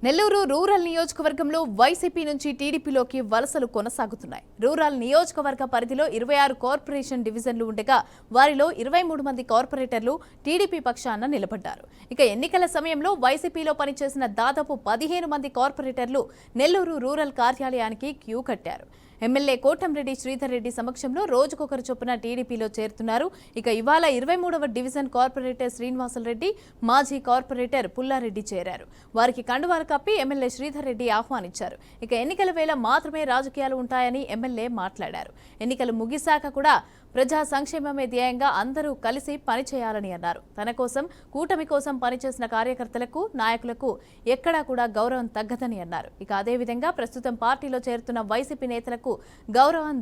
Nellore rural నియోజకవర్గంలో YCP నుంచి టీడీపీలోకి వలసలు కొనసాగుతున్నాయి. రూరల్ నియోజకవర్గ పరిధిలో 26 కార్పొరేషన్ డివిజన్లు ఉండగా వారిలో 23 మంది కార్పొరేటర్లు టీడీపీ పక్షాన నిలబడ్డారు. ఇక ఎన్నికల సమయంలో వైసీపీలో పనిచేసిన దాదాపు 15 మంది కార్పొరేటర్లు నెల్లూరు రూరల్ కార్యాలయానికి క్యూ కట్టారు. ఎమ్మెల్యే కోటంరెడ్డి శ్రీధర్ రెడ్డి సమక్షంలో రోజుకొకరు చొప్పున టీడీపీలో చేరుతున్నారు. ఇక ఇవాళ 23వ డివిజన్ కార్పొరేటర్ శ్రీనివాసులరెడ్డి, మాజీ కార్పొరేటర్ పుల్లారెడ్డి చేరారు. వారికి కండువాలు కప్పి ఎమ్మెల్యే శ్రీధర్ రెడ్డి ఆహ్వానించారు. ఇక ఎన్నికల వేళ మాత్రమే రాజకీయాలు ఉంటాయని ఎమ్మెల్యే మాట్లాడారు. ఎన్నికలు ముగిశాక కూడా ప్రజా సంక్షేమమే ధ్యేయంగా అందరూ కలిసి పనిచేయాలని అన్నారు. తన కోసం, కూటమి కోసం పనిచేసిన కార్యకర్తలకు, నాయకులకు ఎక్కడా కూడా గౌరవం తగ్గదని అన్నారు. ఇక అదేవిధంగా ప్రస్తుతం పార్టీలో చేరుతున్న వైసీపీ నేతలకు గౌరవం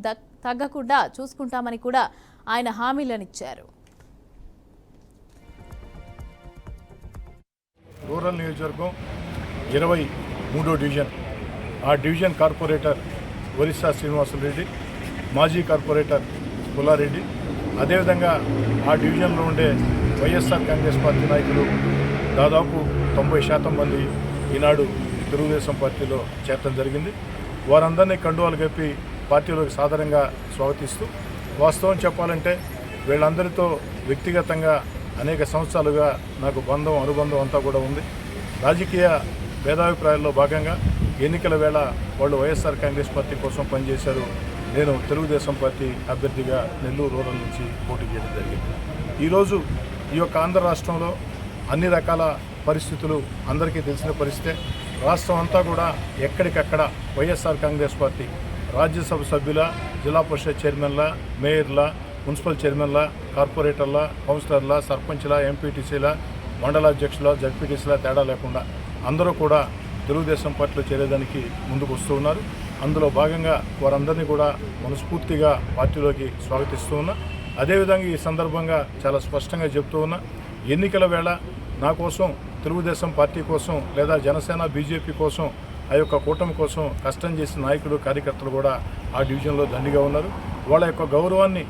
తగ్గకుండా చూసుకుంటామని కూడా ఆయన హామీలనిచ్చారు. రూరల్ నియోజకవర్గం 23వ డివిజన్, ఆ డివిజన్ కార్పొరేటర్ ఒరిస్సా శ్రీనివాసులరెడ్డి, మాజీ కార్పొరేటర్ పుల్లారెడ్డి, అదేవిధంగా ఆ డివిజన్లో ఉండే వైఎస్ఆర్ కాంగ్రెస్ పార్టీ నాయకులు దాదాపు 90% మంది ఈనాడు తెలుగుదేశం పార్టీలో చేరడం జరిగింది. వారందరినీ కండువాలు కప్పి పార్టీలోకి సాధారణంగా స్వాగతిస్తూ, వాస్తవం చెప్పాలంటే వీళ్ళందరితో వ్యక్తిగతంగా అనేక సంవత్సరాలుగా నాకు అనుబంధం అంతా కూడా ఉంది. రాజకీయ భేదాభిప్రాయాల్లో భాగంగా ఎన్నికల వేళ వాళ్ళు వైఎస్ఆర్ కాంగ్రెస్ పార్టీ కోసం పనిచేశారు. నేను తెలుగుదేశం పార్టీ అభ్యర్థిగా నెల్లూరు రూరల్ నుంచి పోటీ చేయడం జరిగింది. ఈరోజు ఈ యొక్క ఆంధ్ర రాష్ట్రంలో అన్ని రకాల పరిస్థితులు అందరికీ తెలిసిన పరిస్థితే. రాష్ట్రం అంతా కూడా ఎక్కడికక్కడ వైఎస్ఆర్ కాంగ్రెస్ పార్టీ రాజ్యసభ సభ్యుల, జిల్లా పరిషత్ చైర్మన్ల, మేయర్ల, మున్సిపల్ చైర్మన్ల, కార్పొరేటర్ల, కౌన్సిలర్ల, సర్పంచ్ల, ఎంపీటీసీల, మండలాధ్యక్షుల, జడ్పీటీసీల తేడా లేకుండా అందరూ కూడా తెలుగుదేశం పార్టీలో చేరేదానికి ముందుకు వస్తూ ఉన్నారు. అందులో భాగంగా వారందరినీ కూడా మనస్ఫూర్తిగా పార్టీలోకి స్వాగతిస్తూ ఉన్నా. అదేవిధంగా ఈ సందర్భంగా చాలా స్పష్టంగా చెప్తూ ఉన్నా, ఎన్నికల వేళ నా కోసం, తెలుగుదేశం పార్టీ కోసం, లేదా జనసేన, బీజేపీ కోసం, ఆ యొక్క కూటమి కోసం కష్టం చేసిన నాయకులు, కార్యకర్తలు కూడా ఆ డివిజన్లో దండిగా ఉన్నారు. వాళ్ళ యొక్క గౌరవాన్ని